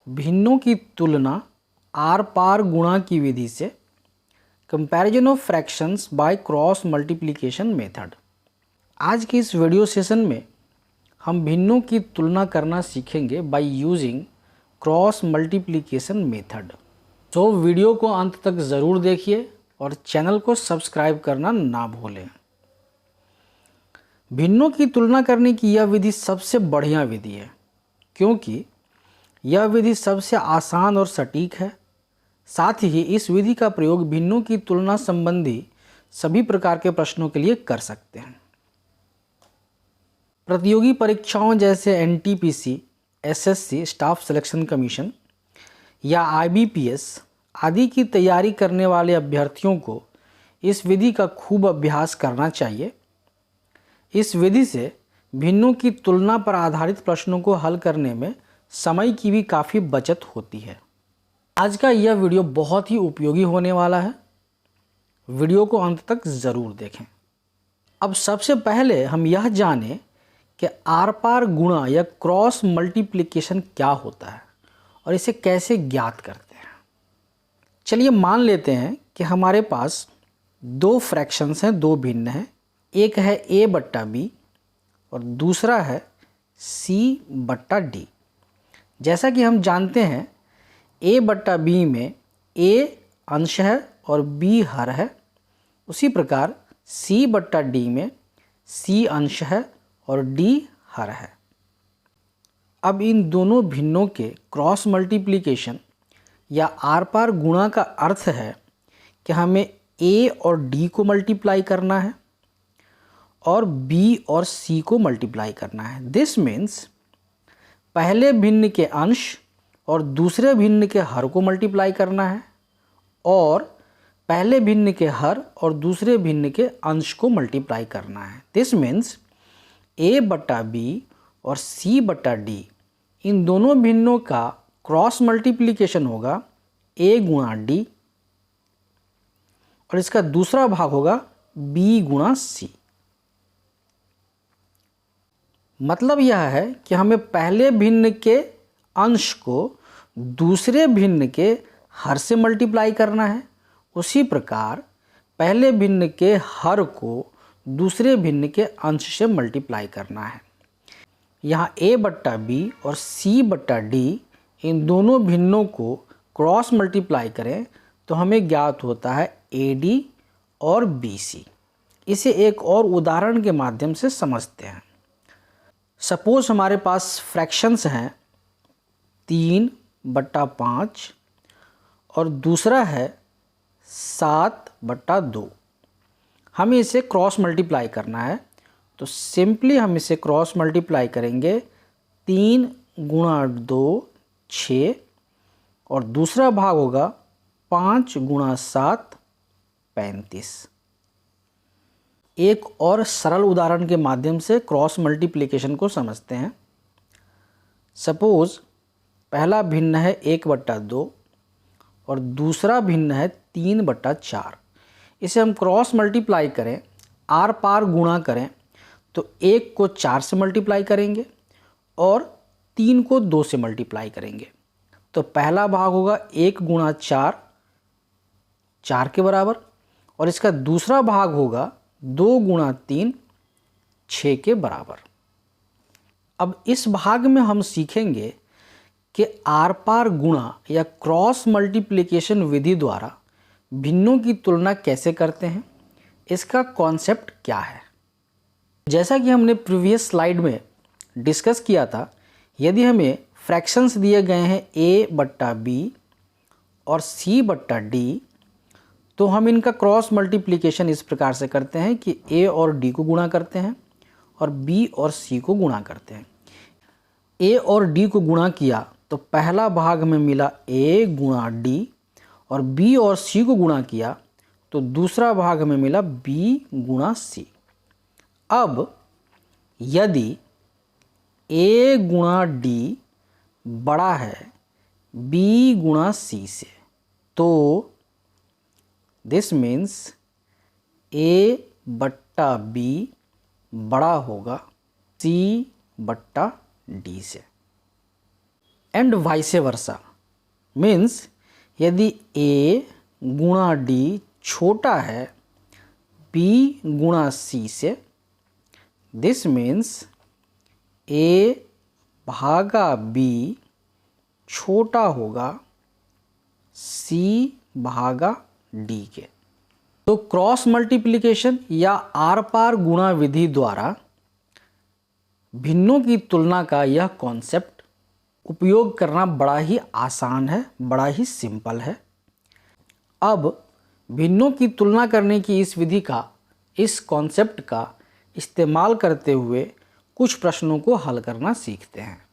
भिन्नों की तुलना आर पार गुणा की विधि से, comparison of fractions by cross multiplication method. आज के इस वीडियो सेशन में हम भिन्नों की तुलना करना सीखेंगे by using cross multiplication method. तो वीडियो को अंत तक ज़रूर देखिए और चैनल को सब्सक्राइब करना ना भूलें। भिन्नों की तुलना करने की यह विधि सबसे बढ़िया विधि है, क्योंकि यह विधि सबसे आसान और सटीक है। साथ ही इस विधि का प्रयोग भिन्नों की तुलना संबंधी सभी प्रकार के प्रश्नों के लिए कर सकते हैं। प्रतियोगी परीक्षाओं जैसे NTPC, SSC staff selection commission या आईबीपीएस आदि की तैयारी करने वाले अभ्यर्थियों को इस विधि का खूब अभ्यास करना चाहिए। इस विधि से भिन्नों की तुलना पर आधारित प्रश्नों को हल करने में समय की भी काफ़ी बचत होती है। आज का यह वीडियो बहुत ही उपयोगी होने वाला है। वीडियो को अंत तक ज़रूर देखें। अब सबसे पहले हम यह जानें कि आर पार गुणा या क्रॉस मल्टीप्लिकेशन क्या होता है और इसे कैसे ज्ञात करते हैं। चलिए मान लेते हैं कि हमारे पास दो फ्रैक्शंस हैं, दो भिन्न हैं। एक है a बट्टा बी और दूसरा है c बट्टा डी। जैसा कि हम जानते हैं a बट्टा बी में a अंश है और b हर है, उसी प्रकार c बट्टा डी में c अंश है और d हर है। अब इन दोनों भिन्नों के क्रॉस मल्टीप्लिकेशन या आर पार गुणा का अर्थ है कि हमें a और d को मल्टीप्लाई करना है और b और c को मल्टीप्लाई करना है। दिस मीन्स पहले भिन्न के अंश और दूसरे भिन्न के हर को मल्टीप्लाई करना है और पहले भिन्न के हर और दूसरे भिन्न के अंश को मल्टीप्लाई करना है। दिस मीन्स a बट्टा बी और c बट्टा डी इन दोनों भिन्नों का क्रॉस मल्टीप्लिकेशन होगा a गुणा d और इसका दूसरा भाग होगा b गुणा c। मतलब यह है कि हमें पहले भिन्न के अंश को दूसरे भिन्न के हर से मल्टीप्लाई करना है, उसी प्रकार पहले भिन्न के हर को दूसरे भिन्न के अंश से मल्टीप्लाई करना है। यहाँ a बट्टा बी और c बट्टा डी इन दोनों भिन्नों को क्रॉस मल्टीप्लाई करें तो हमें ज्ञात होता है AD और BC। इसे एक और उदाहरण के माध्यम से समझते हैं। सपोज हमारे पास फ्रैक्शंस हैं 3 बट्टा 5 और दूसरा है 7 बट्टा 2। हमें इसे क्रॉस मल्टीप्लाई करना है, तो सिंपली हम इसे क्रॉस मल्टीप्लाई करेंगे। 3 गुणा 2 6 और दूसरा भाग होगा 5 गुणा 7 35। एक और सरल उदाहरण के माध्यम से क्रॉस मल्टीप्लिकेशन को समझते हैं। सपोज पहला भिन्न है 1 बट्टा 2 और दूसरा भिन्न है 3 बट्टा 4। इसे हम क्रॉस मल्टीप्लाई करें, आर पार गुणा करें तो 1 को 4 से मल्टीप्लाई करेंगे और 3 को 2 से मल्टीप्लाई करेंगे। तो पहला भाग होगा 1 गुणा 4 4 के बराबर और इसका दूसरा भाग होगा 2 गुणा 3 6 के बराबर। अब इस भाग में हम सीखेंगे कि आर पार गुणा या क्रॉस मल्टीप्लिकेशन विधि द्वारा भिन्नों की तुलना कैसे करते हैं, इसका कॉन्सेप्ट क्या है। जैसा कि हमने प्रीवियस स्लाइड में डिस्कस किया था, यदि हमें फ्रैक्शंस दिए गए हैं a बट्टा बी और c बट्टा डी, तो हम इनका क्रॉस मल्टीप्लिकेशन इस प्रकार से करते हैं कि a और d को गुणा करते हैं और b और c को गुणा करते हैं। a और d को गुणा किया तो पहला भाग में मिला a गुणा d और b और c को गुणा किया तो दूसरा भाग में मिला b गुणा c। अब यदि a गुणा d बड़ा है b गुणा c से, तो दिस मीन्स a बट्टा b बड़ा होगा c बट्टा d से। And vice versa. मीन्स यदि A गुणा D छोटा है B गुणा C से, दिस मीन्स A भागा B छोटा होगा C भागा D के। तो क्रॉस मल्टीप्लिकेशन या आर पार गुणा विधि द्वारा भिन्नों की तुलना का यह कॉन्सेप्ट उपयोग करना बड़ा ही आसान है, बड़ा ही सिंपल है। अब भिन्नों की तुलना करने की इस विधि का, इस कॉन्सेप्ट का इस्तेमाल करते हुए कुछ प्रश्नों को हल करना सीखते हैं।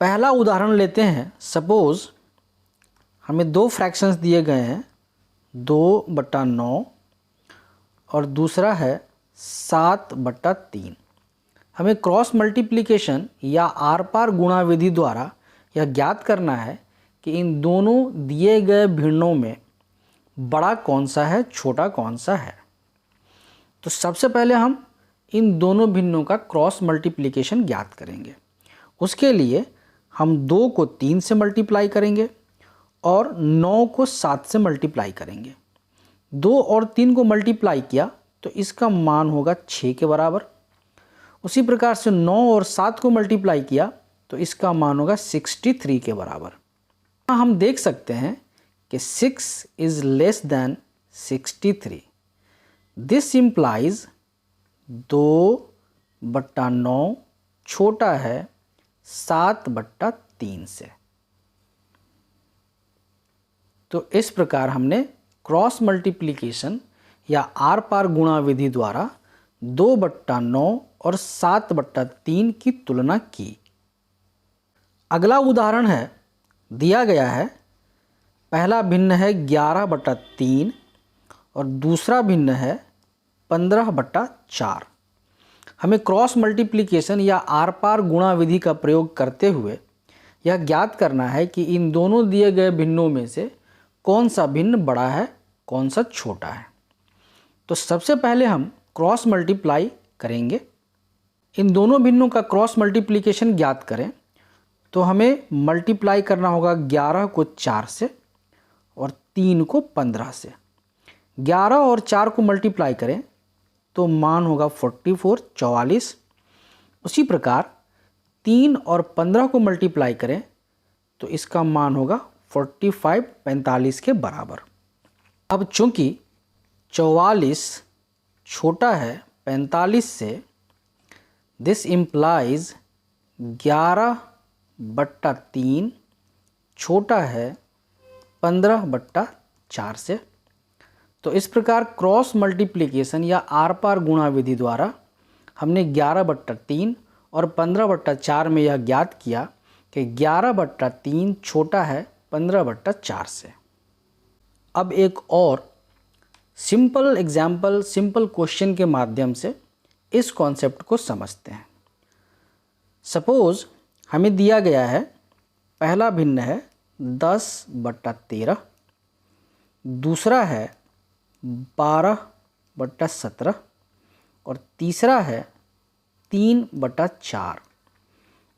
पहला उदाहरण लेते हैं। सपोज हमें दो फ्रैक्शंस दिए गए हैं, 2/9 और दूसरा है 7/3। हमें क्रॉस मल्टीप्लिकेशन या आर पार गुणा विधि द्वारा यह ज्ञात करना है कि इन दोनों दिए गए भिन्नों में बड़ा कौन सा है, छोटा कौन सा है। तो सबसे पहले हम इन दोनों भिन्नों का क्रॉस मल्टीप्लिकेशन ज्ञात करेंगे। उसके लिए हम 2 को 3 से मल्टीप्लाई करेंगे और 9 को 7 से मल्टीप्लाई करेंगे। 2 और 3 को मल्टीप्लाई किया तो इसका मान होगा 6 के बराबर। उसी प्रकार से 9 और 7 को मल्टीप्लाई किया तो इसका मान होगा 63 के बराबर। हम देख सकते हैं कि 6 is less than 63। This implies 2/9 छोटा है 7/3 से। तो इस प्रकार हमने क्रॉस मल्टीप्लिकेशन या आर पार गुणा विधि द्वारा 2/9 और 7/3 की तुलना की। अगला उदाहरण है, दिया गया है पहला भिन्न है 11/3 और दूसरा भिन्न है 15/4। हमें क्रॉस मल्टीप्लिकेशन या आर पार गुणा विधि का प्रयोग करते हुए यह ज्ञात करना है कि इन दोनों दिए गए भिन्नों में से कौन सा भिन्न बड़ा है, कौन सा छोटा है। तो सबसे पहले हम क्रॉस मल्टीप्लाई करेंगे। इन दोनों भिन्नों का क्रॉस मल्टीप्लिकेशन ज्ञात करें तो हमें मल्टीप्लाई करना होगा 11 को 4 से और 3 को 15 से। 11 और 4 को मल्टीप्लाई करें तो मान होगा 44। उसी प्रकार 3 और 15 को मल्टीप्लाई करें तो इसका मान होगा 45 के बराबर। अब चूंकि 44 छोटा है 45 से, दिस इम्प्लाइज 11/3 छोटा है 15/4 से। तो इस प्रकार क्रॉस मल्टीप्लिकेशन या आर पार गुणा विधि द्वारा हमने 11/3 और 15/4 में यह ज्ञात किया कि 11/3 छोटा है 15/4 से। अब एक और सिंपल एग्जाम्पल, सिंपल क्वेश्चन के माध्यम से इस कॉन्सेप्ट को समझते हैं। सपोज हमें दिया गया है पहला भिन्न है 10/13, दूसरा है 12/17 और तीसरा है 3/4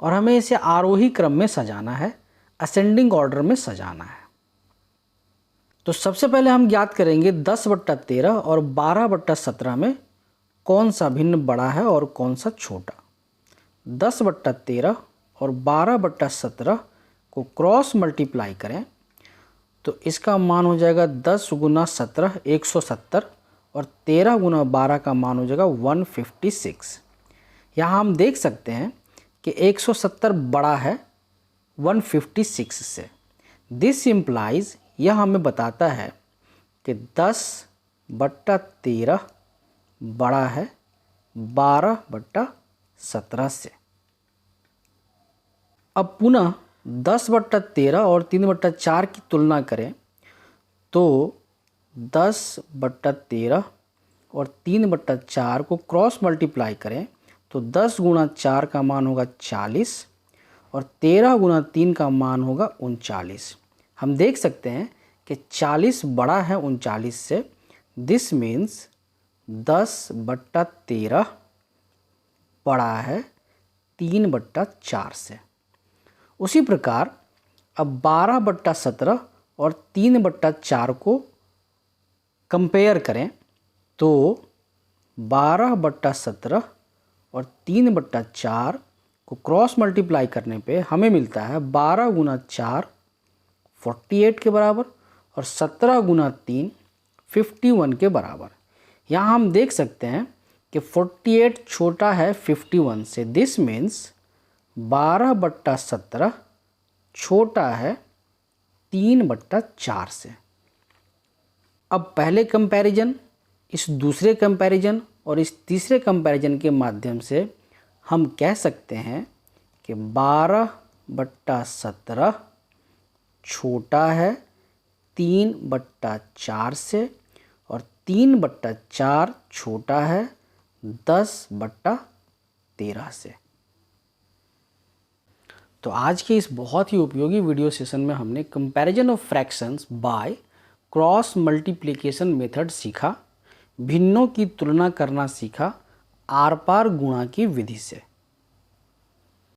और हमें इसे आरोही क्रम में सजाना है, असेंडिंग ऑर्डर में सजाना है। तो सबसे पहले हम ज्ञात करेंगे 10/13 और 12/17 में कौन सा भिन्न बड़ा है और कौन सा छोटा। 10/13 और 12/17 को क्रॉस मल्टीप्लाई करें तो इसका मान हो जाएगा 10 × 17 170 और 13 × 12 का मान हो जाएगा 156। यहाँ हम देख सकते हैं कि 170 बड़ा है 156 से। दिस इम्प्लाइज, यह हमें बताता है कि 10/13 बड़ा है 12/17 से। अब पुनः 10/13 और 3/4 की तुलना करें तो 10/13 और 3/4 को क्रॉस मल्टीप्लाई करें तो 10 × 4 का मान होगा 40 और 13 × 3 का मान होगा 39। हम देख सकते हैं कि 40 बड़ा है 39 से। दिस मीन्स 10/13 बड़ा है 3/4 से। उसी प्रकार अब 12/17 और 3/4 को कंपेयर करें तो 12/17 और 3/4 को क्रॉस मल्टीप्लाई करने पे हमें मिलता है 12 गुना 4 48 के बराबर और 17 गुना 3 51 के बराबर। यहाँ हम देख सकते हैं कि 48 छोटा है 51 से। दिस मीन्स 12/17 छोटा है 3/4 से। अब पहले कंपैरिजन, इस दूसरे कंपैरिजन और इस तीसरे कंपैरिजन के माध्यम से हम कह सकते हैं कि 12/17 छोटा है 3/4 से और 3/4 छोटा है 10/13 से। तो आज के इस बहुत ही उपयोगी वीडियो सेशन में हमने comparison of fractions by cross multiplication method सीखा, भिन्नों की तुलना करना सीखा आर पार गुणा की विधि से।